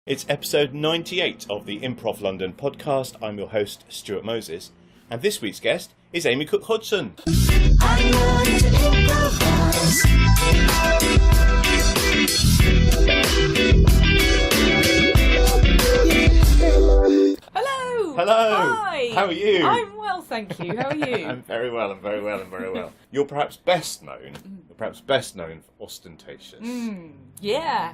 It's episode 98 of the Improv London podcast. I'm your host, Stuart Moses, and this week's guest is Amy Cooke Hodgson. Hello! Hi! How are you? I'm well, thank you. How are you? I'm very well. You're perhaps best known for ostentatious. Yeah.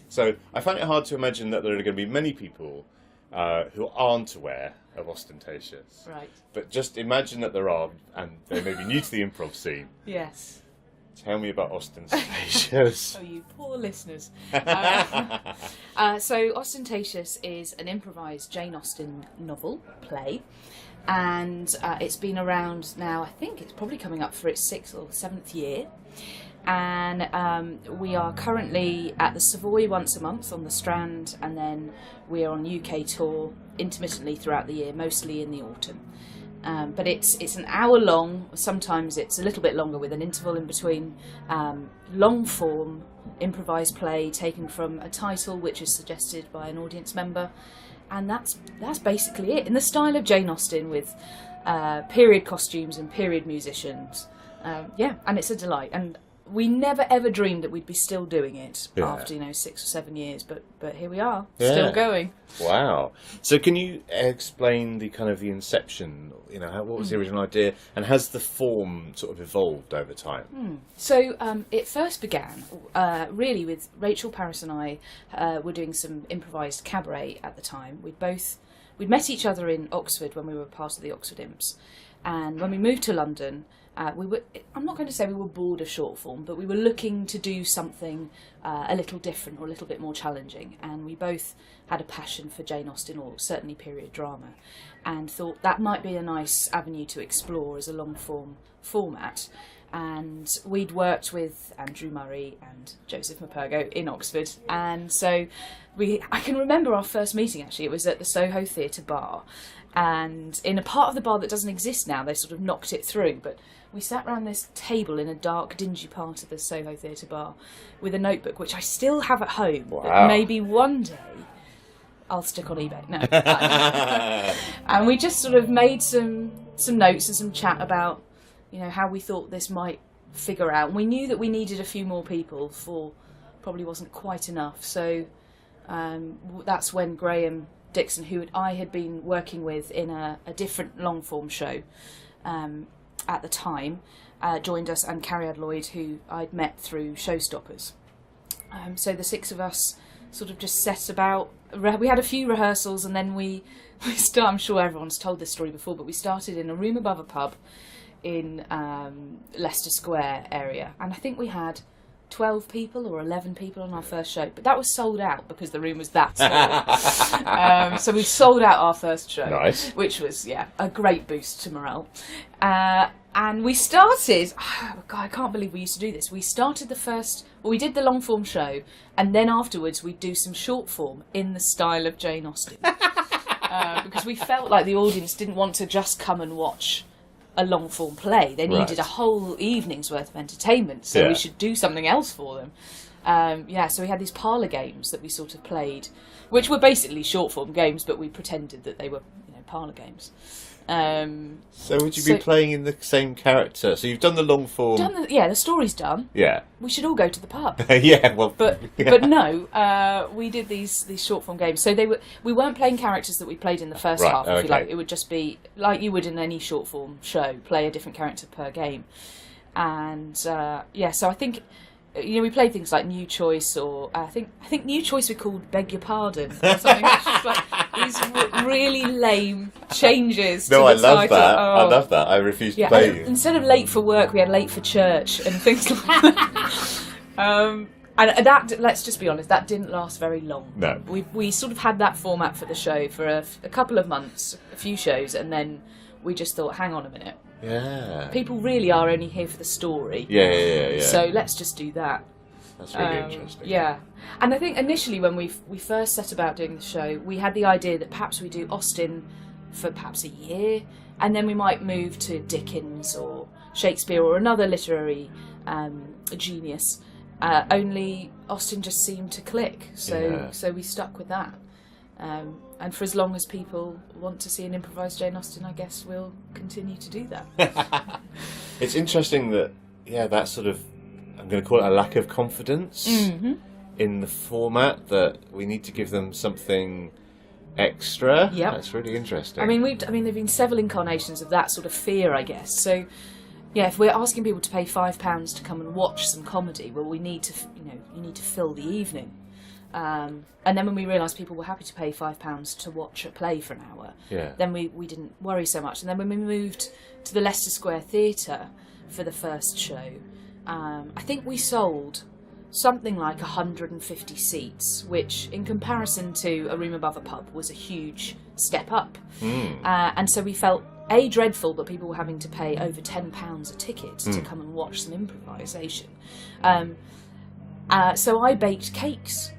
So I find it hard to imagine that there are going to be many people who aren't aware of ostentatious. Right. But just imagine that there are, and they may be new to the improv scene. Yes. Tell me about ostentatious. Oh, you poor listeners. So Ostentatious is an improvised Jane Austen novel, play. And it's been around now, I think it's probably coming up for its 6th or 7th year. And we are currently at the Savoy once a month on the Strand, and then we are on UK tour intermittently throughout the year, mostly in the autumn. But it's an hour long, sometimes it's a little bit longer with an interval in between, long form improvised play taken from a title which is suggested by an audience member, and that's basically it, in the style of Jane Austen with period costumes and period musicians. And it's a delight, and we never ever dreamed that we'd be still doing it after 6 or 7 years, but here we are, still going. Wow! So can you explain the kind of the inception? What was the original idea, and has the form sort of evolved over time? So it first began really with Rachel Parris and I were doing some improvised cabaret at the time. We'd met each other in Oxford when we were part of the Oxford Imps, and when we moved to London. I'm not going to say we were bored of short form, but we were looking to do something a little different or a little bit more challenging. And we both had a passion for Jane Austen, or certainly period drama, and thought that might be a nice avenue to explore as a long form format. And we'd worked with Andrew Murray and Joseph Mapergo in Oxford. And so I can remember our first meeting, actually. It was at the Soho Theatre bar. And in a part of the bar that doesn't exist now, they sort of knocked it through. But we sat round this table in a dark, dingy part of the Soho Theatre bar with a notebook, which I still have at home. Wow. But maybe one day I'll stick on eBay. No. And we just sort of made some notes and some chat about, how we thought this might figure out. And we knew that we needed a few more people, probably wasn't quite enough. So that's when Graham Dixon, who I had been working with in a different long-form show at the time, joined us, and Carrie Lloyd, who I'd met through Showstoppers. So the 6 of us sort of just set about. We had a few rehearsals, and then we started. I'm sure everyone's told this story before, but we started in a room above a pub in Leicester Square area, and I think we had 12 people or 11 people on our first show, but that was sold out because the room was that small. So we sold out our first show, nice. Which was a great boost to morale. And we started. Oh God, I can't believe we used to do this. We started we did the long form show, and then afterwards we'd do some short form in the style of Jane Austen, because we felt like the audience didn't want to just come and watch a long form play. They needed a whole evening's worth of entertainment, so we should do something else for them. So we had these parlour games that we sort of played, which were basically short form games, but we pretended that they were parlour games. So would you be playing in the same character? So you've done the long form. The story's done. Yeah. We should all go to the pub. But no, we did these short form games. So we weren't playing characters that we played in the first half. If you like, it would just be like you would in any short form show, play a different character per game. And so I think. We played things like New Choice, or I think New Choice we called Beg Your Pardon, or something. That's just like these really lame changes to the title. I love that. I refuse to play you. Instead of late for work, we had late for church and things like that. And that, let's just be honest, that didn't last very long. No. We sort of had that format for the show for a couple of months, a few shows, and then we just thought, hang on a minute. Yeah. People really are only here for the story. Yeah. So let's just do that. That's really interesting. Yeah. And I think initially when we first set about doing the show, we had the idea that perhaps we do Austen for perhaps a year, and then we might move to Dickens or Shakespeare or another literary genius. only Austin just seemed to click, so we stuck with that. And for as long as people want to see an improvised Jane Austen, I guess we'll continue to do that. It's interesting that, that sort of, I'm going to call it a lack of confidence in the format, that we need to give them something extra. Yep. That's really interesting. I mean, there've been several incarnations of that sort of fear, I guess. So, if we're asking people to pay £5 to come and watch some comedy, well, we need to, you need to fill the evening. And then when we realised people were happy to pay £5 to watch a play for an hour, then we didn't worry so much. And then when we moved to the Leicester Square Theatre for the first show, I think we sold something like 150 seats, which in comparison to A Room Above a Pub was a huge step up. And so we felt dreadful, but people were having to pay over £10 a ticket to come and watch some improvisation. So I baked cakes.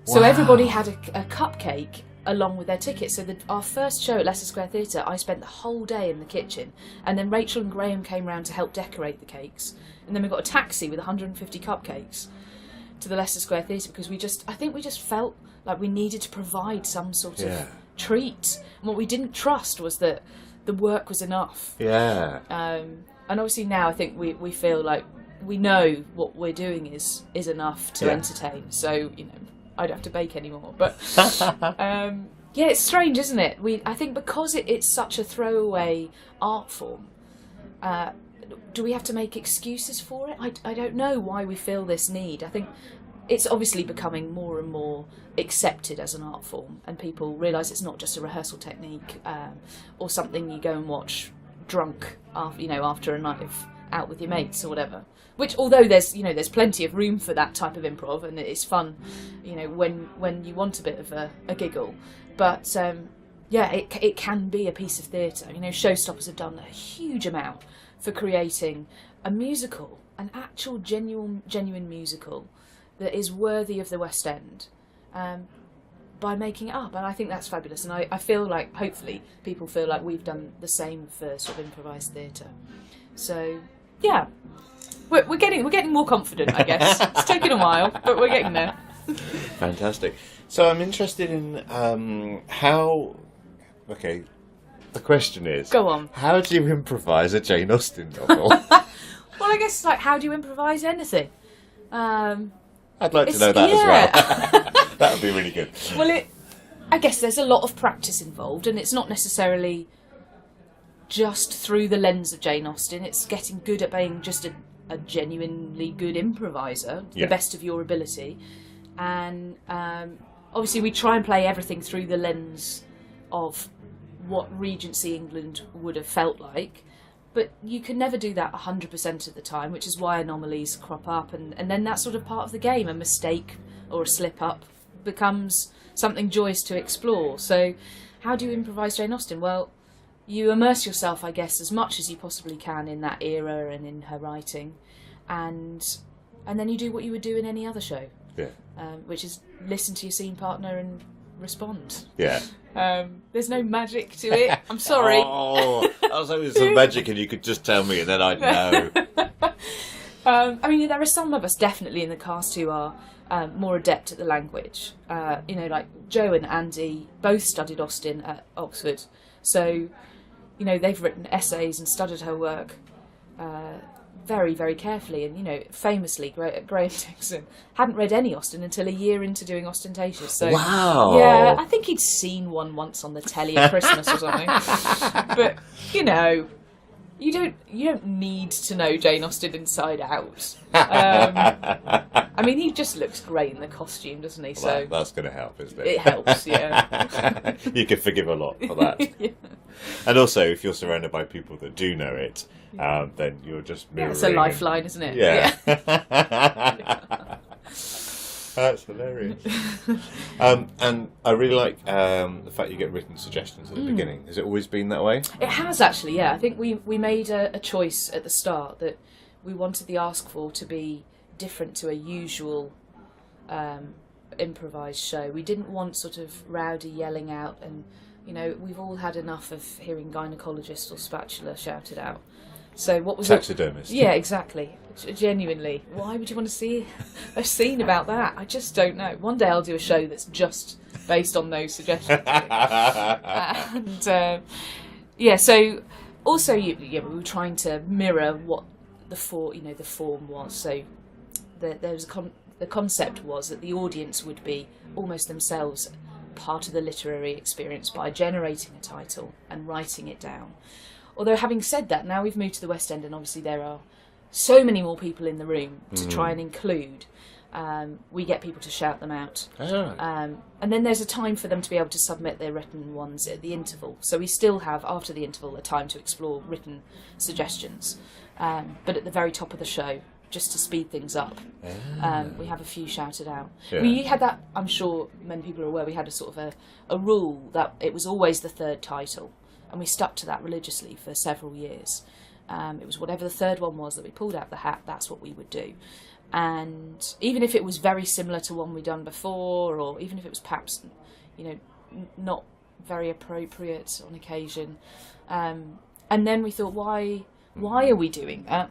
So everybody had a cupcake along with their ticket. So our first show at Leicester Square Theatre, I spent the whole day in the kitchen, and then Rachel and Graham came round to help decorate the cakes, and then we got a taxi with 150 cupcakes to the Leicester Square Theatre, because I think we just felt like we needed to provide some sort of treat. And what we didn't trust was that the work was enough. And obviously now I think we feel like we know what we're doing is enough to entertain. So, I don't have to bake anymore. But it's strange, isn't it? I think because it's such a throwaway art form, do we have to make excuses for it? I don't know why we feel this need. I think it's obviously becoming more and more accepted as an art form, and people realise it's not just a rehearsal technique or something you go and watch drunk after a night out with your mates or whatever. Which, although there's plenty of room for that type of improv, and it's fun, when you want a bit of a giggle, but it can be a piece of theatre. Showstoppers have done a huge amount for creating a musical, an actual genuine musical that is worthy of the West End, by making it up, and I think that's fabulous. And I feel like hopefully people feel like we've done the same for sort of improvised theatre. So we're getting more confident, I guess. It's taken a while, but we're getting there. Fantastic. So I'm interested in how. Okay, the question is. Go on. How do you improvise a Jane Austen novel? Well, I guess how do you improvise anything? I'd like to know that as well. That would be really good. Well, I guess there's a lot of practice involved, and it's not necessarily just through the lens of Jane Austen. It's getting good at being just a genuinely good improviser, the best of your ability. And obviously we try and play everything through the lens of what Regency England would have felt like. But you can never do that 100% of the time, which is why anomalies crop up. And then that's sort of part of the game. A mistake or a slip-up becomes something joyous to explore. So how do you improvise Jane Austen? Well, you immerse yourself, I guess, as much as you possibly can in that era and in her writing. And then you do what you would do in any other show, which is listen to your scene partner and respond. There's no magic to it. I'm sorry. I was hoping some magic and you could just tell me and then I'd know. There are some of us definitely in the cast who are more adept at the language. Like Joe and Andy both studied Austen at Oxford. So, they've written essays and studied her work very, very carefully. And, famously, Graham Dixon hadn't read any Austen until a year into doing Ostentatious. So, wow. Yeah, I think he'd seen one once on the telly at Christmas or something. But, you don't need to know Jane Austen inside out. He just looks great in the costume, doesn't he? So that's going to help, isn't it? It helps, yeah. You can forgive a lot for that. And also, if you're surrounded by people that do know it, then you're just mirroring. It's a lifeline, isn't it? Yeah. That's hilarious. And I really like the fact you get written suggestions at the beginning. Has it always been that way? It has, actually, yeah. I think we made a choice at the start that we wanted the Ask For to be different to a usual improvised show. We didn't want sort of rowdy yelling out, and we've all had enough of hearing gynaecologist or spatula shouted out. So what was Taxidermist. Yeah, exactly. Genuinely, why would you want to see a scene about that? I just don't know. One day I'll do a show that's just based on those suggestions. And so also we were trying to mirror what the form was. So the concept was that the audience would be almost themselves part of the literary experience by generating a title and writing it down. Although having said that, now we've moved to the West End and obviously there are so many more people in the room to try and include. We get people to shout them out. And then there's a time for them to be able to submit their written ones at the interval. So we still have, after the interval, a time to explore written suggestions. But at the very top of the show, just to speed things up, we have a few shouted out. Yeah. We had that, I'm sure many people are aware, we had a sort of a rule that it was always the third title. And we stuck to that religiously for several years. It was whatever the third one was that we pulled out the hat, that's what we would do. And even if it was very similar to one we'd done before, or even if it was perhaps, not very appropriate on occasion. And then we thought, why are we doing that?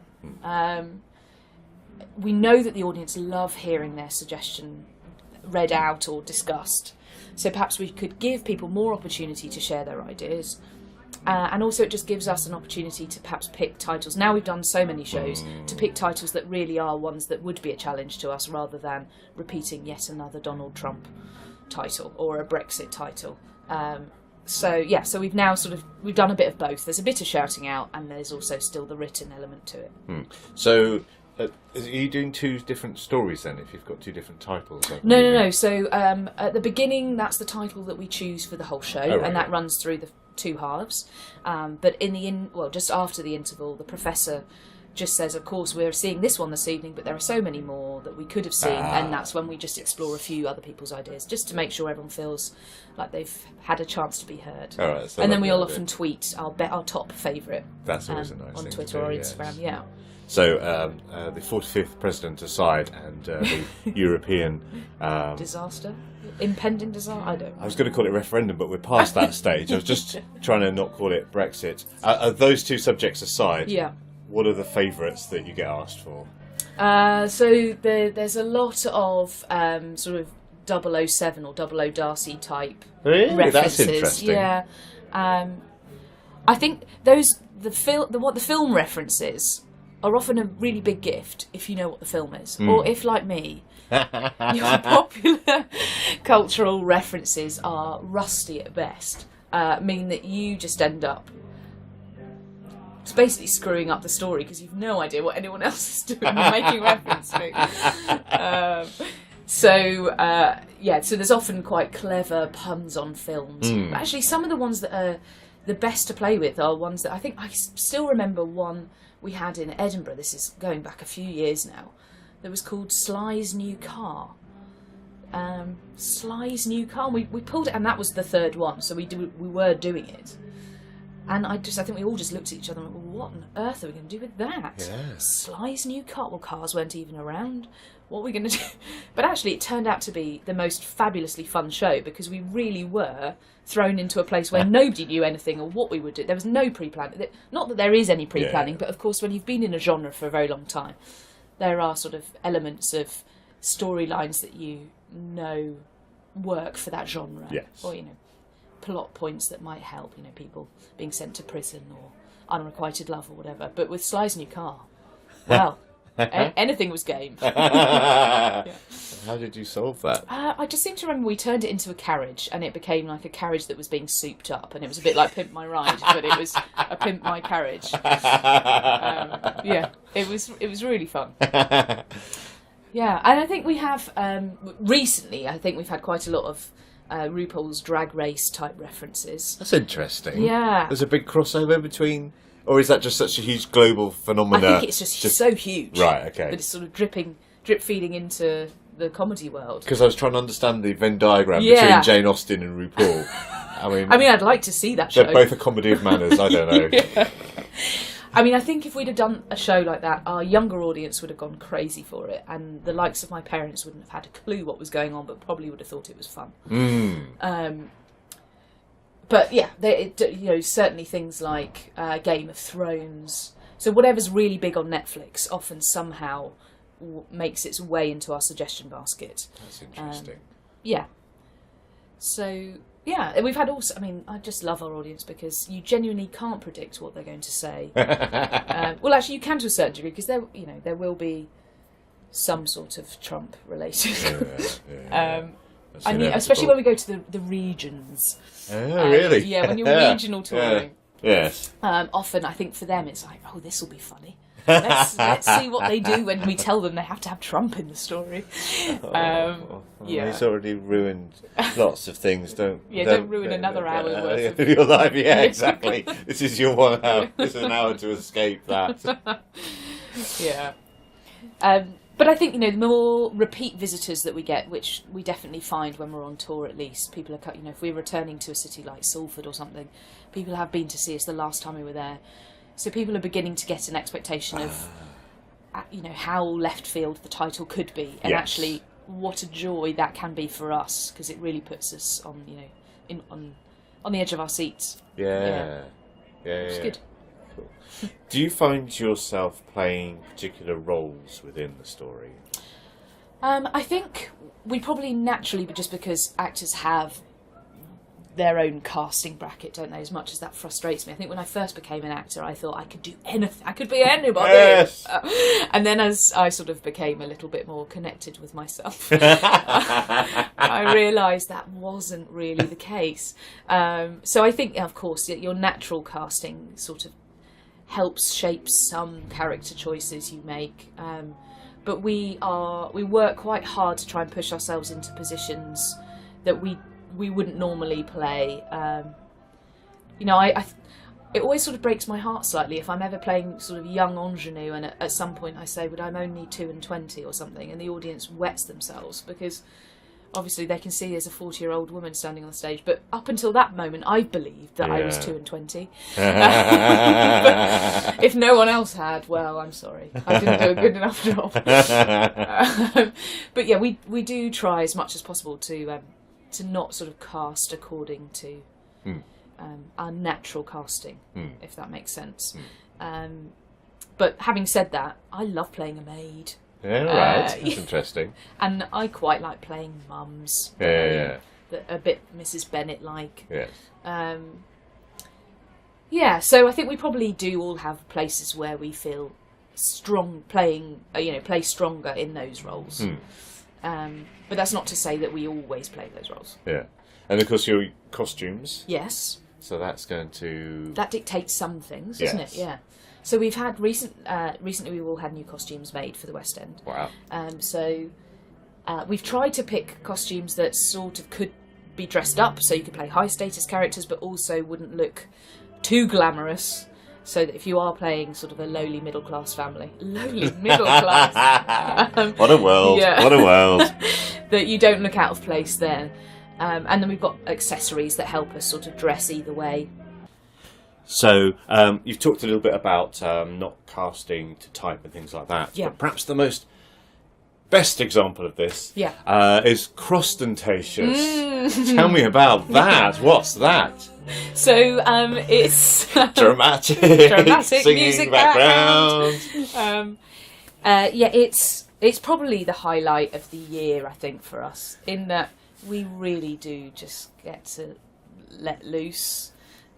We know that the audience love hearing their suggestion read out or discussed. So perhaps we could give people more opportunity to share their ideas. And also it just gives us an opportunity to perhaps pick titles. Now we've done so many shows, to pick titles that really are ones that would be a challenge to us rather than repeating yet another Donald Trump title or a Brexit title. So we've now we've done a bit of both. There's a bit of shouting out and there's also still the written element to it. So are you doing two different stories then if you've got two different titles? No. So at the beginning, that's the title that we choose for the whole show, and that runs through the two halves. But just after the interval, the professor just says, of course, we're seeing this one this evening, but there are so many more that we could have seen, and that's when we just explore a few other people's ideas, just to make sure everyone feels like they've had a chance to be heard. And then we'll often tweet our top favourite. That's always a nice on thing Twitter or Instagram. Yeah. So the 45th president aside, and the European impending disaster. I was going to call it referendum, but we're past that stage. I was just trying to not call it Brexit. Those two subjects aside, what are the favourites that you get asked for? So there's a lot of sort of 007 or 00 Darcy type references. That's interesting. Yeah, I think the film references are often a really big gift if you know what the film is, or if, like me, your popular cultural references are rusty at best, mean that you just end up basically screwing up the story because you've no idea what anyone else is doing and making reference to. So there's often quite clever puns on films. But actually, some of the ones that are the best to play with are ones that I think I still remember one we had in Edinburgh. This is going back a few years now. That was called Sly's New Car. Sly's New Car. We pulled it, and that was the third one. So we were doing it. And I think we all just looked at each other and went, well, what on earth are we going to do with that? Yeah. Sly's New Car. Well, cars weren't even around. What are we going to do? But actually, it turned out to be the most fabulously fun show because we really were thrown into a place where nobody knew anything or what we would do. There was no pre-planning. Not that there is any pre-planning, but of course, when you've been in a genre for a very long time, there are sort of elements of storylines that you know work for that genre. Yes. Or, plot points that might help, people being sent to prison or unrequited love or whatever. But with Sly's New Car, well, anything was game. Yeah. How did you solve that? I just seem to remember we turned it into a carriage, and it became like a carriage that was being souped up, and it was a bit like Pimp My Ride, but it was a Pimp My Carriage. It was really fun. Yeah, and I think we have recently. I think we've had quite a lot of RuPaul's Drag Race type references. That's interesting. Yeah, there's a big crossover between. Or is that just such a huge global phenomenon? I think it's just so huge. Right, okay. That it's sort of drip feeding into the comedy world. Because I was trying to understand the Venn diagram between Jane Austen and RuPaul. I mean, I'd like to see that show. They're both a comedy of manners, I don't know. Yeah. I mean, I think if we'd have done a show like that, our younger audience would have gone crazy for it, and the likes of my parents wouldn't have had a clue what was going on, but probably would have thought it was fun. But yeah, certainly things like Game of Thrones, So whatever's really big on Netflix often somehow makes its way into our suggestion basket. That's interesting. Yeah. So, yeah, we've had also... I mean, I just love our audience because you genuinely can't predict what they're going to say. Well, actually, you can to a certain degree because there will be some sort of Trump-related... I mean, especially when we go to the regions. Oh, really? Yeah, when you're regional touring. Yes. Often, I think for them, it's like, oh, this will be funny. Let's see what they do when we tell them they have to have Trump in the story. Yeah, he's already ruined lots of things. Don't ruin another hour worth of your life. Yeah, exactly. This is your 1 hour. This is an hour to escape that. Yeah. But I think, the more repeat visitors that we get, which we definitely find when we're on tour at least, people are, if we're returning to a city like Salford or something, people have been to see us the last time we were there. So people are beginning to get an expectation of, how left field the title could be, and actually what a joy that can be for us, because it really puts us on, on the edge of our seats. Yeah. It's good. Cool. Do you find yourself playing particular roles within the story? I think we probably naturally, but just because actors have their own casting bracket, don't they? As much as that frustrates me, I think when I first became an actor, I thought I could do anything. I could be anybody. Yes. And then as I sort of became a little bit more connected with myself, I realised that wasn't really the case. So I think, of course, your natural casting sort of helps shape some character choices you make. But we work quite hard to try and push ourselves into positions that we wouldn't normally play. It always sort of breaks my heart slightly if I'm ever playing sort of young ingenue and at some point I say, but I'm only 2 and 20 or something, and the audience wets themselves because obviously they can see there's a 40-year-old woman standing on the stage, but up until that moment I believed that I was 2 and 20. But if no one else had, well, I'm sorry, I didn't do a good enough job. But yeah, we do try as much as possible to not sort of cast according to our natural casting, if that makes sense. But having said that, I love playing a maid. Yeah, right. That's interesting. And I quite like playing mums. Yeah. A bit Mrs. Bennet-like. Yes. Yeah, so I think we probably do all have places where we feel strong playing, play stronger in those roles. But that's not to say that we always play those roles. Yeah. And of course your costumes. Yes. So that's going to... That dictates some things, doesn't it? Yeah. So we've had recently we've all had new costumes made for the West End. Wow. So we've tried to pick costumes that sort of could be dressed up, so you could play high status characters, but also wouldn't look too glamorous. So that if you are playing sort of a lowly middle class family, what a world! Yeah. What a world! That you don't look out of place then. And then we've got accessories that help us sort of dress either way. So you've talked a little bit about not casting to type and things like that. Yeah. But perhaps the best example of this is cross-dentatious. Tell me about that. What's that? So it's dramatic singing music background. It's probably the highlight of the year, I think, for us, in that we really do just get to let loose.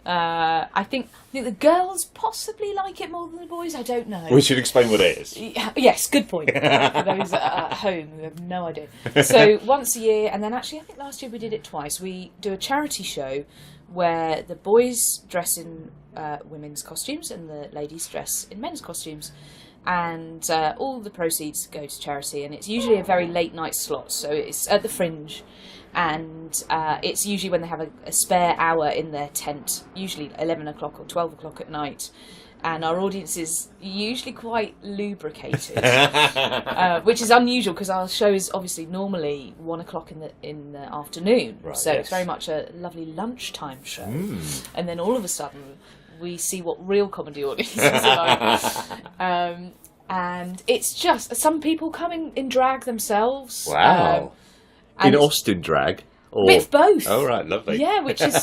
I think the girls possibly like it more than the boys. I don't know. We should explain what it is. Yes, good point. For those at home who have no idea. So once a year, and then actually I think last year we did it twice. We do a charity show where the boys dress in women's costumes and the ladies dress in men's costumes. And all the proceeds go to charity, and it's usually a very late night slot, so it's at the Fringe, and it's usually when they have a spare hour in their tent, usually 11 o'clock or 12 o'clock at night, and our audience is usually quite lubricated, which is unusual because our show is obviously normally 1 o'clock in the afternoon, right, so yes. It's very much a lovely lunchtime show, and then all of a sudden we see what real comedy audiences are like. And it's just, some people come in drag themselves. Wow. In Austin drag? Or... Bit of both. Oh, right, lovely. Yeah, which is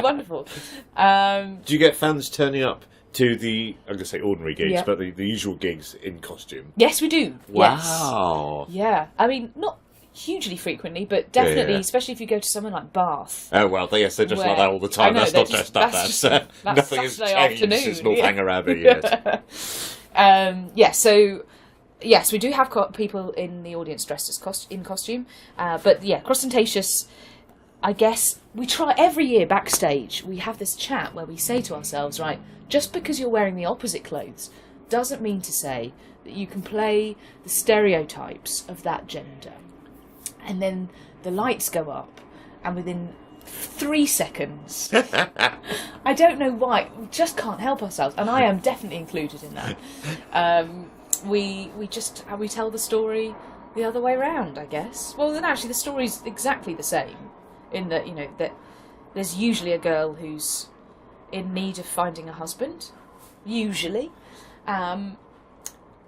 wonderful. Do you get fans turning up to the, I'm going to say ordinary gigs, Yeah. but the usual gigs in costume? Yes, we do. Wow. Yes. Yeah. I mean, not hugely frequently, but definitely, Yeah. especially if you go to somewhere like Bath. Oh, well, yes, they're just like Where- that all the time. I know, That's they're not just- dressed up that's as. just- that's Nothing has Saturday changed afternoon, since yeah. Northanger Abbey yet. So yes, we do have people in the audience dressed as in costume, but yeah, Crostentatious. I guess we try every year backstage. We have this chat where we say to ourselves, right, just because you're wearing the opposite clothes doesn't mean to say that you can play the stereotypes of that gender. And then the lights go up, and within 3 seconds, I don't know why, we just can't help ourselves, and I am definitely included in that. We tell the story the other way around, I guess. Well, then actually the story's exactly the same, in that, that there's usually a girl who's in need of finding a husband, usually, and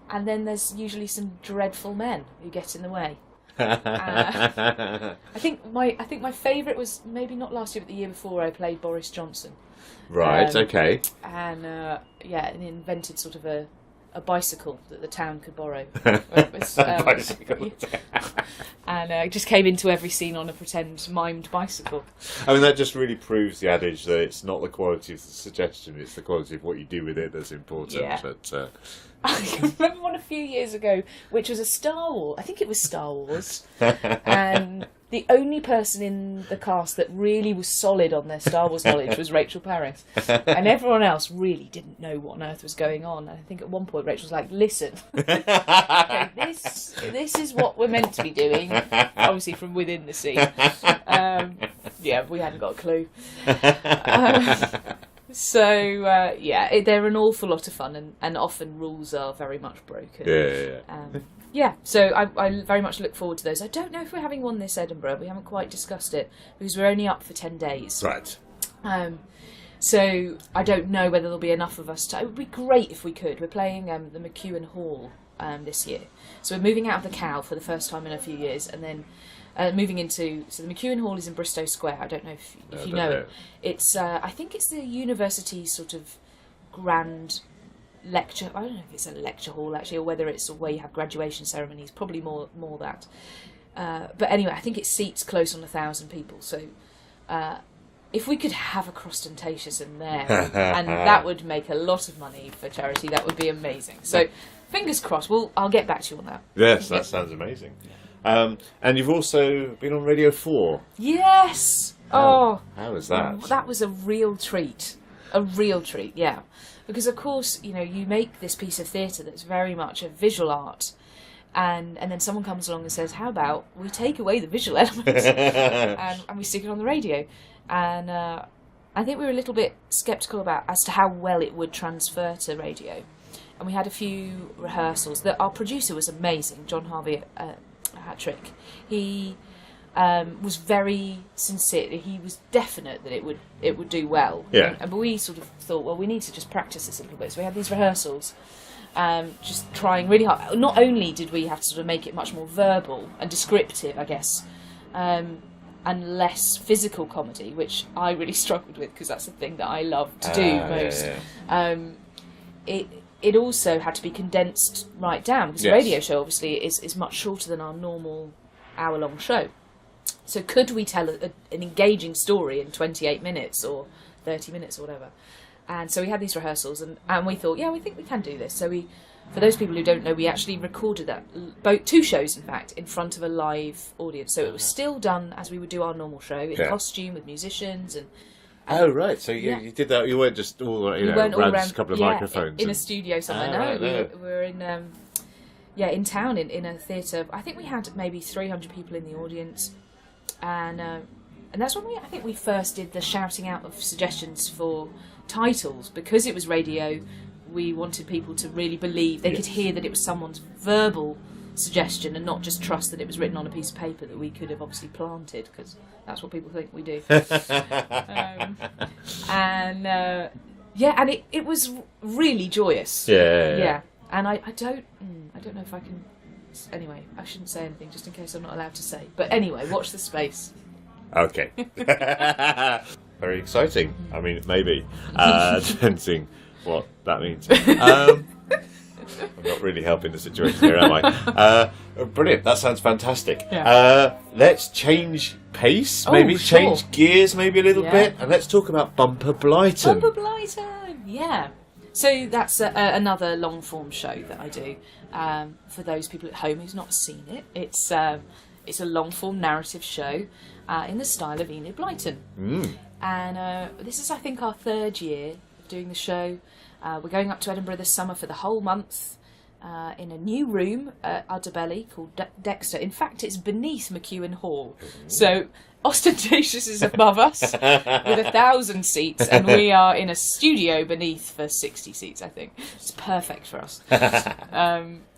then there's usually some dreadful men who get in the way. I think my favourite was maybe not last year but the year before. I played Boris Johnson. Right, okay. And and invented sort of a bicycle that the town could borrow. It was, Bicycle. and it just came into every scene on a pretend mimed bicycle. I mean, that just really proves the adage that it's not the quality of the suggestion, it's the quality of what you do with it that's important. Yeah. But, I remember one a few years ago, which was a Star Wars. I think it was Star Wars, and the only person in the cast that really was solid on their Star Wars knowledge was Rachel Paris, and everyone else really didn't know what on earth was going on. And I think at one point Rachel was like, "Listen, okay, this is what we're meant to be doing," obviously from within the scene. We hadn't got a clue. They're an awful lot of fun, and often rules are very much broken. So I very much look forward to those. I don't know if we're having one this Edinburgh. We haven't quite discussed it because we're only up for 10 days. Right. So I don't know whether there'll be enough of us. It would be great if we could. We're playing the McEwen Hall this year. So we're moving out of the Cow for the first time in a few years, and then moving into... So the McEwen Hall is in Bristow Square. I don't know if you know it. It's I think it's the university sort of grand lecture... I don't know if it's a lecture hall, actually, or whether it's where you have graduation ceremonies. Probably more that. But anyway, I think it seats close on 1,000 people. So if we could have a Crostentatious in there, and that would make a lot of money for charity, that would be amazing. So fingers crossed. I'll get back to you on that. Yes, that sounds amazing. And you've also been on Radio 4. Yes! How was that? That was a real treat. A real treat, yeah. Because, of course, you make this piece of theatre that's very much a visual art, and then someone comes along and says, how about we take away the visual elements and we stick it on the radio? And I think we were a little bit sceptical as to how well it would transfer to radio. And we had a few rehearsals. Our producer was amazing, John Harvey Hat-Trick. He was very sincere. He was definite that it would do well. Yeah. But we sort of thought, well, we need to just practice this a little bit. So we had these rehearsals, just trying really hard. Not only did we have to sort of make it much more verbal and descriptive, I guess, and less physical comedy, which I really struggled with because that's the thing that I love to do most. Yeah. It also had to be condensed right down because the radio show obviously is much shorter than our normal hour-long show. So could we tell an engaging story in 28 minutes or 30 minutes or whatever? And so we had these rehearsals and we thought, we think we can do this. So for those people who don't know, we actually recorded that, two shows in fact, in front of a live audience. So it was still done as we would do our normal show, in costume with musicians and... Oh, right. So you did that. You weren't just all, around just a couple of microphones. In a studio somewhere. We were in, in town in a theatre. I think we had maybe 300 people in the audience. And that's when I think we first did the shouting out of suggestions for titles. Because it was radio, we wanted people to really believe, they could hear that it was someone's verbal suggestion and not just trust that it was written on a piece of paper that we could have obviously planted, because that's what people think we do. And it was really joyous. Yeah. And I don't know if I can. Anyway, I shouldn't say anything just in case I'm not allowed to say. But anyway, watch the space. Okay. Very exciting. I mean, maybe depending what that means. I'm not really helping the situation here, am I? Brilliant. That sounds fantastic. Yeah. Let's change pace, maybe change gears, maybe a little bit, and let's talk about Bumper Blighton. Bumper Blighton, yeah. So that's another long form show that I do. For those people at home who's not seen it, it's a long form narrative show in the style of Enid Blyton. And this is, I think, our 3rd year of doing the show. We're going up to Edinburgh this summer for the whole month in a new room at Ardebelly called Dexter. In fact, it's beneath McEwen Hall. So ostentatious is above us with 1,000 seats, and we are in a studio beneath for 60 seats, I think. It's perfect for us.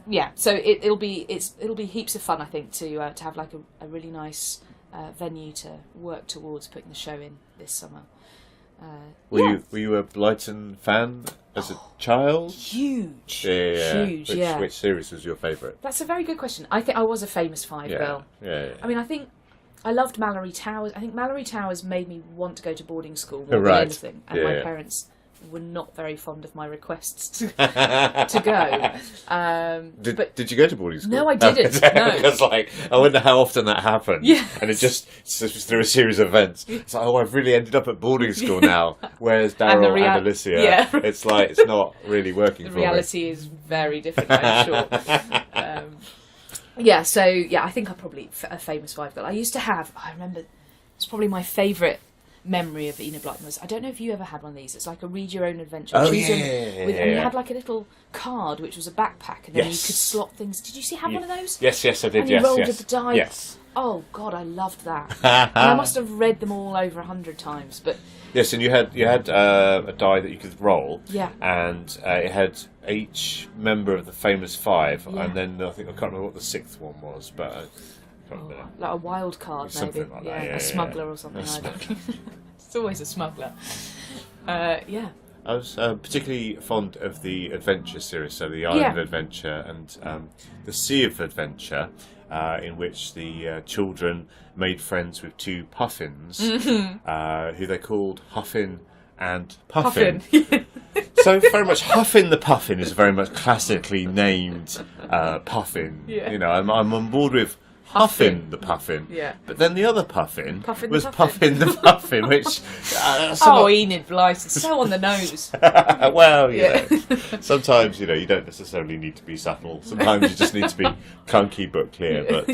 Yeah, so it'll be heaps of fun, I think, to have like a really nice venue to work towards putting the show in this summer. Were you a Blyton fan as a child? Huge. Huge. Yeah. Which series was your favourite? That's a very good question. I think I was a Famous Five girl. Yeah. I mean, I think I loved Mallory Towers. I think Mallory Towers made me want to go to boarding school more than anything, and my parents were not very fond of my requests to go. Did you go to boarding school? No, I didn't. No. Because I wonder how often that happened. Yeah. And it's just through a series of events. It's like, I've really ended up at boarding school now. Whereas Daryl and Alicia, it's like it's not really working for me. The reality is very different, I'm sure. I think I'm probably a Famous Five girl. I remember, it's probably my favourite memory of Enid Blyton was, I don't know if you ever had one of these, it's like a read your own adventure. And you had like a little card which was a backpack, and then you could slot things. Did you have one of those? Yes, I did. And you rolled with the die. Yes. Oh God, I loved that. And I must have read them all over 100 times. But yes, and you had a die that you could roll. Yeah. And it had each member of the Famous Five, and then I can't remember what the 6th one was, but. Like a wild card, maybe. Like that. A smuggler or something. It's always a smuggler. I was particularly fond of the Adventure series, so the Island of Adventure and the Sea of Adventure, in which the children made friends with 2 puffins, who they called Huffin and Puffin. So very much Huffin the Puffin is very much classically named Puffin. Yeah. You know, I'm on board with Huffin the Puffin. Yeah. But then the other Puffin was Puffin the Puffin, which... Enid Blyton, so on the nose. Well, you know, sometimes, you don't necessarily need to be subtle. Sometimes you just need to be clunky but clear, but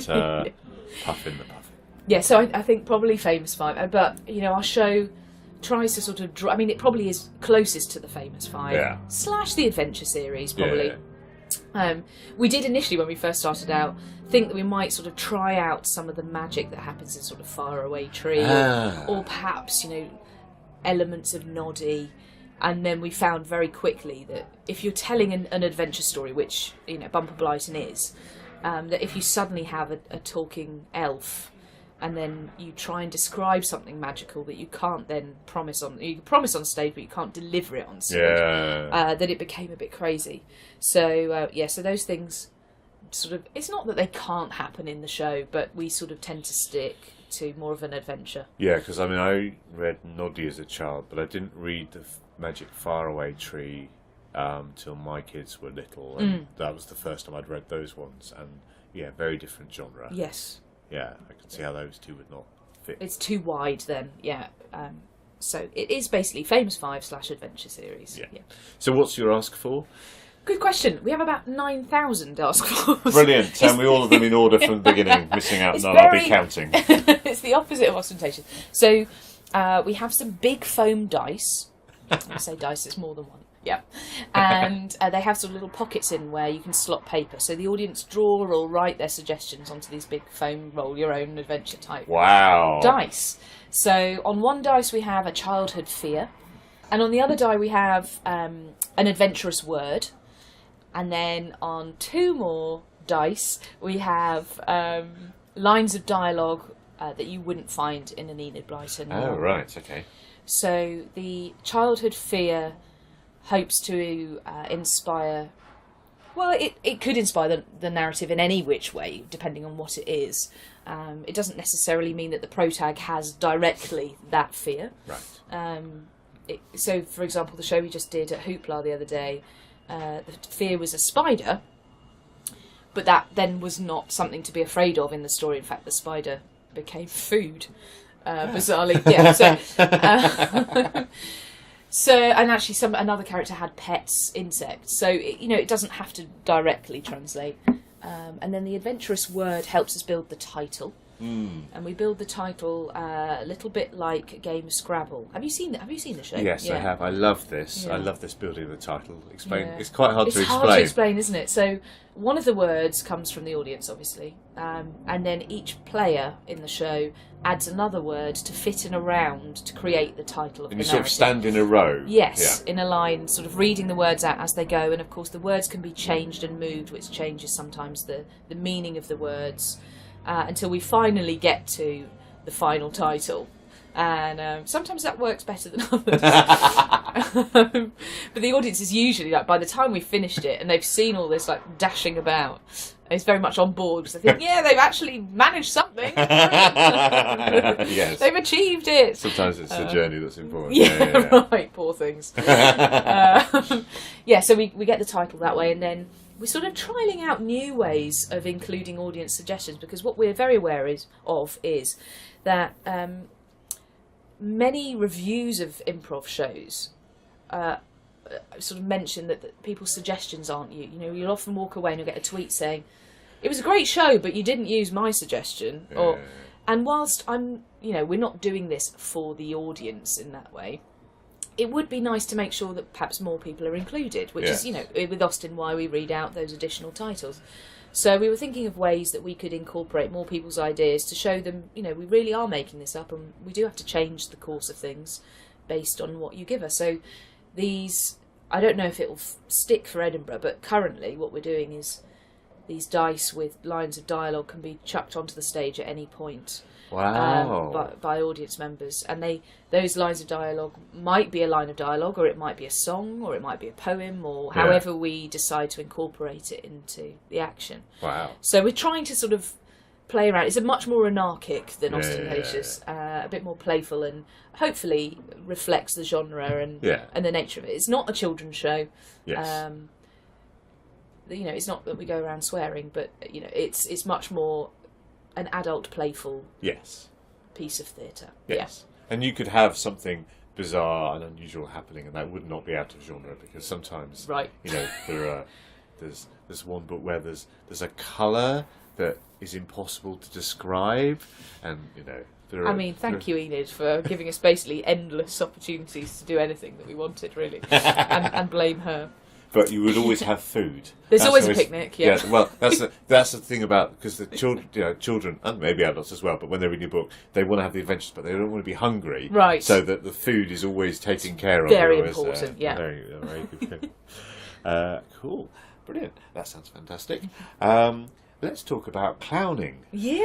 Puffin the Puffin. Yeah, so I think probably Famous Five, but, our show tries to sort of draw... I mean, it probably is closest to the Famous Five, / the Adventure series, probably. We did initially, when we first started out, think that we might sort of try out some of the magic that happens in sort of Faraway Tree, or perhaps, elements of Noddy. And then we found very quickly that if you're telling an adventure story, which, Bumper Blighton is, that if you suddenly have a talking elf, and then you try and describe something magical that you can't then promise on stage, but you can't deliver it on stage, that it became a bit crazy. So so those things sort of, it's not that they can't happen in the show, but we sort of tend to stick to more of an adventure. Yeah, because I read Noddy as a child, but I didn't read the Magic Faraway Tree till my kids were little, and that was the first time I'd read those ones, and very different genre. Yes. Yeah, I can see how those two would not fit. It's too wide then, so it is basically Famous Five / Adventure series. Yeah. So what's your ask for? Good question. We have about 9,000 ask fors. Brilliant. Tell me all of them in order from the beginning. Missing out, I'll be counting. It's the opposite of ostentation. So we have some big foam dice. I say dice, it's more than one. Yeah. And they have sort of little pockets in where you can slot paper. So the audience draw or write their suggestions onto these big foam roll your own adventure type dice. So on one dice we have a childhood fear. And on the other die we have an adventurous word. And then on 2 more dice we have lines of dialogue that you wouldn't find in an Enid Blyton. Oh, right, okay. So the childhood fear hopes to inspire... Well, it could inspire the narrative in any which way, depending on what it is. It doesn't necessarily mean that the protag has directly that fear. Right. so, for example, the show we just did at Hoopla the other day, the fear was a spider, but that then was not something to be afraid of in the story. In fact, the spider became food, bizarrely. Yeah. So, and actually, another character had pets, insects. So, it doesn't have to directly translate. And then the adventurous word helps us build the title. And we build the title a little bit like a game of Scrabble. Have you seen the show? Yes, yeah. I have. I love this. Yeah. I love this building of the title. Explain. Yeah. It's quite hard to explain. It's hard to explain, isn't it? So one of the words comes from the audience, obviously, and then each player in the show adds another word to fit in a round to create the title of the narrative. And you sort of stand in a row. Yes, in a line, sort of reading the words out as they go, and of course the words can be changed and moved, which changes sometimes the meaning of the words. Until we finally get to the final title. And sometimes that works better than others. But the audience is usually, like, by the time we've finished it and they've seen all this, like, dashing about, it's very much on board because they think, yeah, they've actually managed something. Yes. They've achieved it. Sometimes it's the journey that's important. Yeah, right, poor things. So we get the title that way, and then we're sort of trialling out new ways of including audience suggestions, because what we're very aware of is that many reviews of improv shows sort of mention that people's suggestions aren't you. You'll often walk away and you'll get a tweet saying, "It was a great show, but you didn't use my suggestion." And whilst we're not doing this for the audience in that way, it would be nice to make sure that perhaps more people are included, which is, with Austin, why we read out those additional titles. So we were thinking of ways that we could incorporate more people's ideas to show them, we really are making this up, and we do have to change the course of things based on what you give us. So these, I don't know if it will stick for Edinburgh, but currently what we're doing is these dice with lines of dialogue can be chucked onto the stage at any point. Wow. By audience members, and those lines of dialogue might be a line of dialogue, or it might be a song, or it might be a poem, or however we decide to incorporate it into the action. Wow. So we're trying to sort of play around. It's a much more anarchic than ostentatious, a bit more playful, and hopefully reflects the genre and the nature of it. It's not a children's show. Yes. It's not that we go around swearing, but it's much more an adult, playful piece of theatre. Yes. And you could have something bizarre and unusual happening, and that would not be out of genre, because sometimes, there's one book where there's a colour that is impossible to describe, and thank you, Enid, for giving us basically endless opportunities to do anything that we wanted, really, and blame her. But you would always have food. There's always a picnic, yeah. Well, that's the thing about, because the children, and maybe adults as well, but when they're reading a book, they want to have the adventures, but they don't want to be hungry. Right. So that the food is always taken care of. Very important, Very, very good. Cool. Brilliant. That sounds fantastic. Let's talk about clowning. Yeah.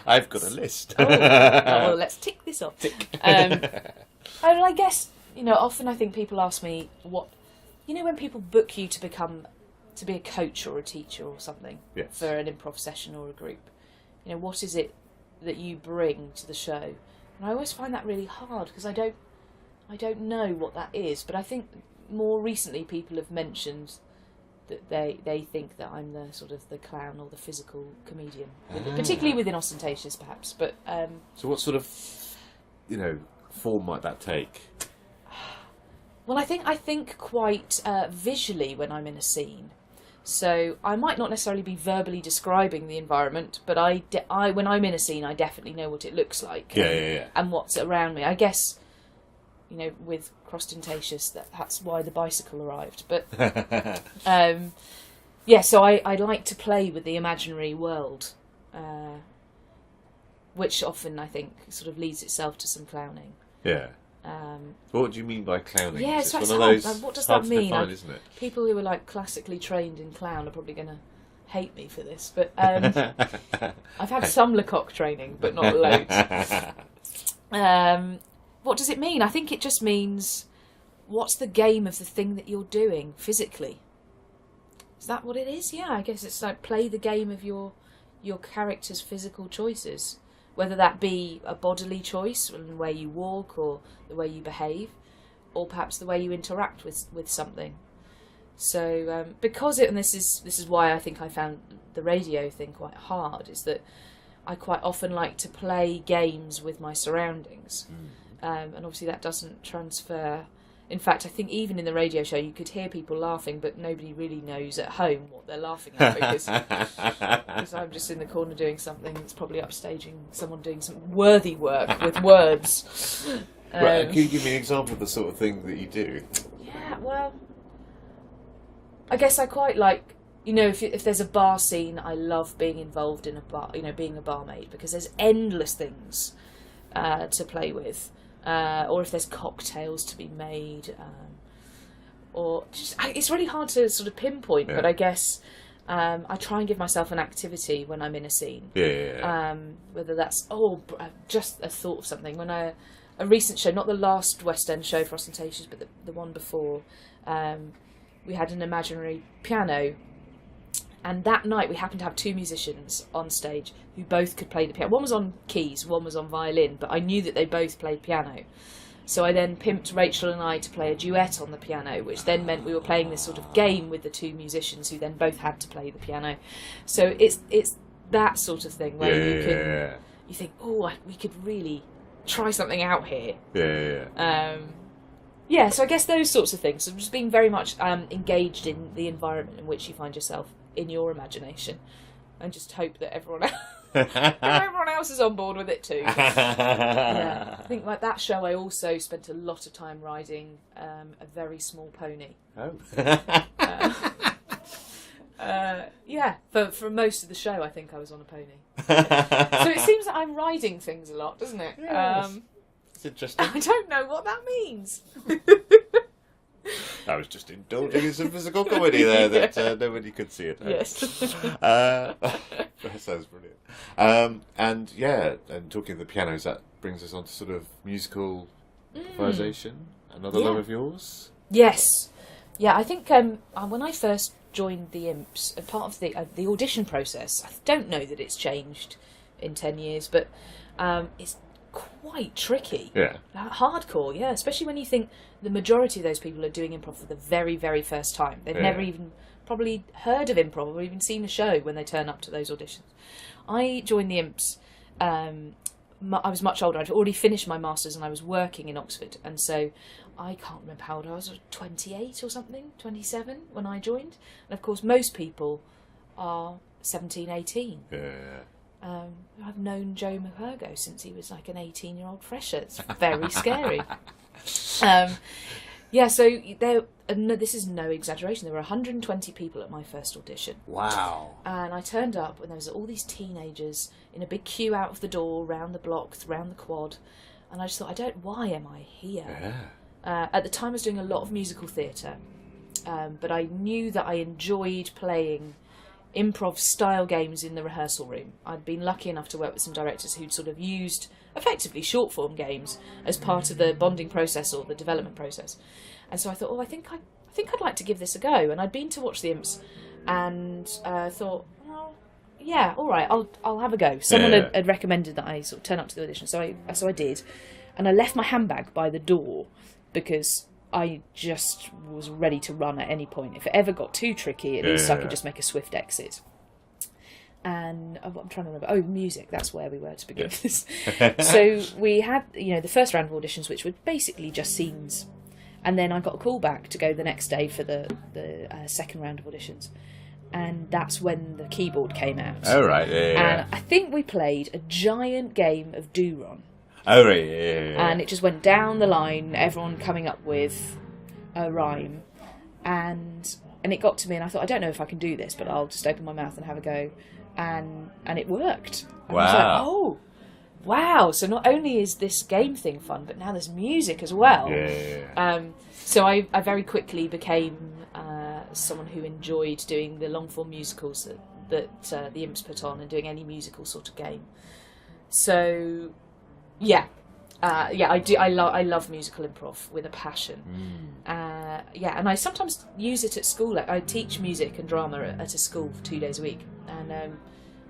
I've got a list. Well, let's tick this off. I guess, often I think people ask me when people book you to be a coach or a teacher or something for an improv session or a group, what is it that you bring to the show? And I always find that really hard, because I don't know what that is, but I think more recently people have mentioned that they think that I'm the sort of the clown or the physical comedian, particularly within ostentatious perhaps. But so what sort of form might that take? Well, I think quite visually when I'm in a scene. So I might not necessarily be verbally describing the environment, but when I'm in a scene, I definitely know what it looks like. And what's around me. I guess, with Crostentatious, that's why the bicycle arrived. But so I like to play with the imaginary world, which often I think sort of leads itself to some clowning. Yeah. What do you mean by clowning? Yeah, it's one of those what does that mean? Define, isn't it? People who are classically trained in clown are probably going to hate me for this, but I've had some Lecoq training, but not loads. What does it mean? I think it just means, what's the game of the thing that you're doing physically? Is that what it is? Yeah, I guess it's like play the game of your character's physical choices. whether that be a bodily choice in the way you walk or the way you behave, or perhaps the way you interact with something. So because and this is why I think I found the radio thing quite hard, is that I quite often like to play games with my surroundings, and obviously that doesn't transfer. In fact, I think even in the radio show you could hear people laughing, but nobody really knows at home what they're laughing at because I'm just in the corner doing something that's probably upstaging someone doing some worthy work with words. Right, can you give me an example of the sort of thing that you do? Yeah, well, I guess I quite like, if there's a bar scene, I love being involved in a bar, being a barmaid, because there's endless things to play with. Or if there's cocktails to be made, or it's really hard to sort of pinpoint. But I guess I try and give myself an activity when I'm in a scene. Whether that's just a thought of something. When a recent show, not the last West End show for Ostentatious, but the one before, we had an imaginary piano. And that night we happened to have two musicians on stage who both could play the piano. One was on keys, one was on violin, but I knew that they both played piano. So I then pimped Rachel and I to play a duet on the piano, which then meant we were playing this sort of game with the two musicians who then both had to play the piano. So it's that sort of thing where you think, we could really try something out here. So I guess those sorts of things. So just being very much engaged in the environment in which you find yourself in your imagination, and just hope that everyone else is on board with it too. I think like that show, I also spent a lot of time riding a very small pony. For most of the show, I think I was on a pony. So it seems that I'm riding things a lot, doesn't it? Yes. It's interesting. I don't know what that means. I was just indulging in some physical comedy there that nobody could see it. Yes. That sounds brilliant. And talking of the pianos, that brings us on to sort of musical improvisation. Another love of yours? Yes. Yeah, I think when I first joined the Imps, part of the audition process, I don't know that it's changed in 10 years, but it's quite tricky. Hardcore, especially when you think the majority of those people are doing improv for the very, very first time. They've never even probably heard of improv or even seen a show when they turn up to those auditions. I joined the Imps, I was much older. I'd already finished my masters and I was working in Oxford, and so I can't remember how old I was, 28 or something, 27 when I joined, and of course most people are 17, 18. I've known Joe McHurgo since he was like an 18-year-old fresher. It's very scary. So this is no exaggeration. There were 120 people at my first audition. Wow. And I turned up and there was all these teenagers in a big queue out of the door, round the block, round the quad. And I just thought, why am I here? At the time I was doing a lot of musical theatre. But I knew that I enjoyed playing improv style games in the rehearsal room. I'd been lucky enough to work with some directors who'd sort of used effectively short form games as part of the bonding process or the development process. And so I thought, I think I'd like to give this a go. And I'd been to watch the Imps and thought, all right, I'll have a go. Someone had recommended that I sort of turn up to the audition, so I did. And I left my handbag by the door because I just was ready to run at any point. If it ever got too tricky, at least I could just make a swift exit. And I'm trying to remember. Music. That's where we were to begin with this. So we had, the first round of auditions, which were basically just scenes, and then I got a call back to go the next day for the second round of auditions, and that's when the keyboard came out. Oh right, And I think we played a giant game of Do-Ron. Oh right, And it just went down the line, everyone coming up with a rhyme, and it got to me, and I thought, I don't know if I can do this, but I'll just open my mouth and have a go, and it worked. And I was like, oh, wow! So not only is this game thing fun, but now there's music as well. So I very quickly became someone who enjoyed doing the long form musicals that the Imps put on, and doing any musical sort of game. So. I do. I love musical improv with a passion. And I sometimes use it at school. I teach music and drama at a school for 2 days a week, and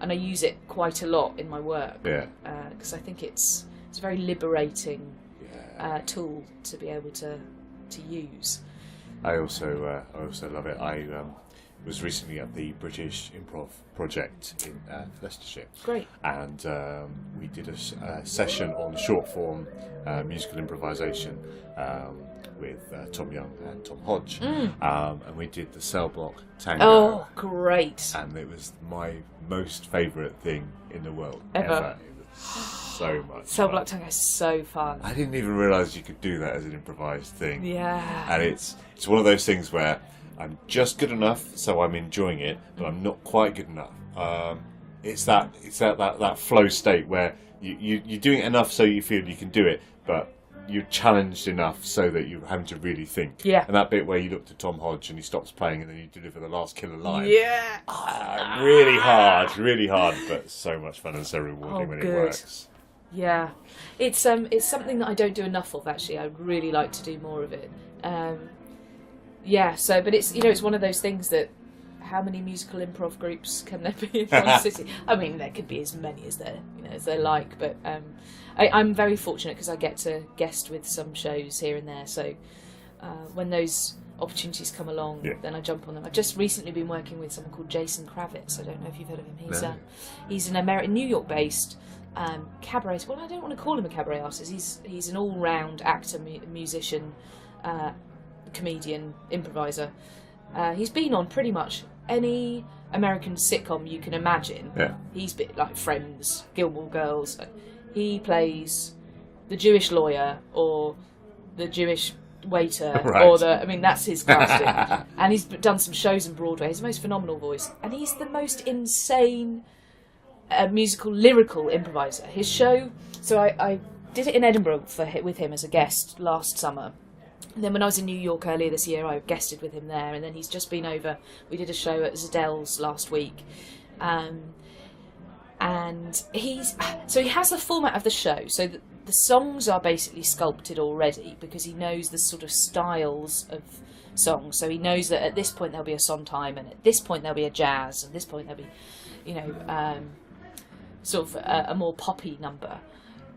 and I use it quite a lot in my work. Yeah. Because I think it's a very liberating tool to be able to use. I also love it. I was recently at the British Improv project in Leicestershire. Great. And we did a session on short form musical improvisation with Tom Young and Tom Hodge. And we did the cell block tango. Oh, great. And it was my most favourite thing in the world ever. It was so much Cell fun. block tango is so fun. I didn't even realise you could do that as an improvised thing. Yeah. And it's one of those things where I'm just good enough, so I'm enjoying it, but I'm not quite good enough. It's that flow state where you're doing it enough so you feel you can do it, but you're challenged enough so that you're having to really think. Yeah. And that bit where you look to Tom Hodge and he stops playing and then you deliver the last killer line. Yeah. Really hard, but so much fun and so rewarding when good. it works. Yeah, it's something that I don't do enough of, actually. I'd really like to do more of it. But it's it's one of those things that, how many musical improv groups can there be in one city? I mean, there could be as many as they like, but I'm very fortunate because I get to guest with some shows here and there. So when those opportunities come along, then I jump on them. I've just recently been working with someone called Jason Kravitz. I don't know if you've heard of him. He's an American, New York-based cabaret. Well, I don't want to call him a cabaret artist. He's an all-round actor, musician, comedian, improviser. He's been on pretty much any American sitcom you can imagine. Yeah. He's been like Friends, Gilmore Girls. He plays the Jewish lawyer or the Jewish waiter, right. That's his casting. And he's done some shows in Broadway. He's the most phenomenal voice, and he's the most insane musical lyrical improviser. His show, so I did it in Edinburgh with him as a guest last summer. And then when I was in New York earlier this year, I guested with him there, and then he's just been over. We did a show at Zedell's last week, and he has the format of the show. So the songs are basically sculpted already because he knows the sort of styles of songs. So he knows that at this point there'll be a Sondheim, and at this point there'll be a jazz, and at this point there'll be, sort of a more poppy number.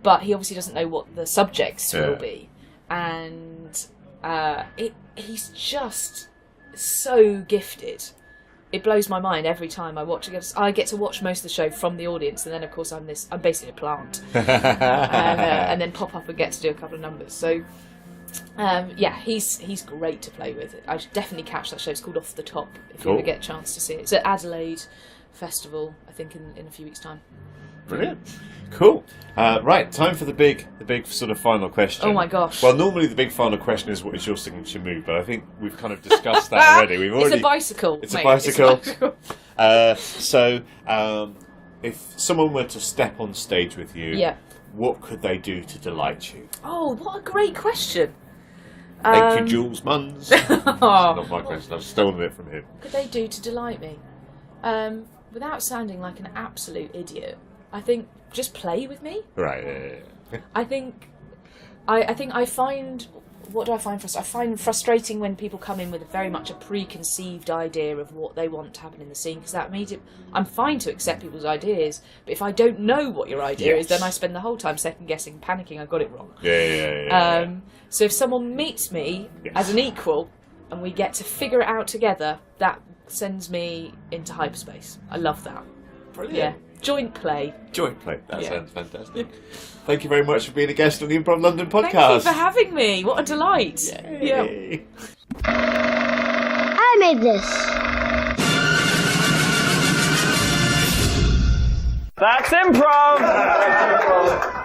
But he obviously doesn't know what the subjects will be, and he's just so gifted. It blows my mind every time I watch it. I get to watch most of the show from the audience, and then of course I'm basically a plant, and then pop up and get to do a couple of numbers. So he's great to play with. I should definitely catch that show. It's called Off the Top if you ever get a chance to see it. It's at Adelaide Festival, I think, in a few weeks' time. Brilliant. Cool. Right, time for the big sort of final question. Oh my gosh. Well, normally the big final question is what is your signature move, but I think we've kind of discussed that already. It's a bicycle. It's a bicycle. So, if someone were to step on stage with you, what could they do to delight you? Oh, what a great question. Thank you, Jules Munns. Not my question. I've stolen it from him. What could they do to delight me? Without sounding like an absolute idiot, I think just play with me. Right. Yeah. I think I find, what do I find frustrating? I find frustrating when people come in with very much a preconceived idea of what they want to happen in the scene, because that means I'm fine to accept people's ideas, but if I don't know what your idea is, then I spend the whole time second guessing, panicking I got it wrong. Yeah. So if someone meets me as an equal and we get to figure it out together, that sends me into hyperspace. I love that. Brilliant. Yeah. Joint play. That sounds fantastic. Thank you very much for being a guest on the Improv London podcast. Thank you for having me. What a delight. Yay. Yeah. I made this. That's improv!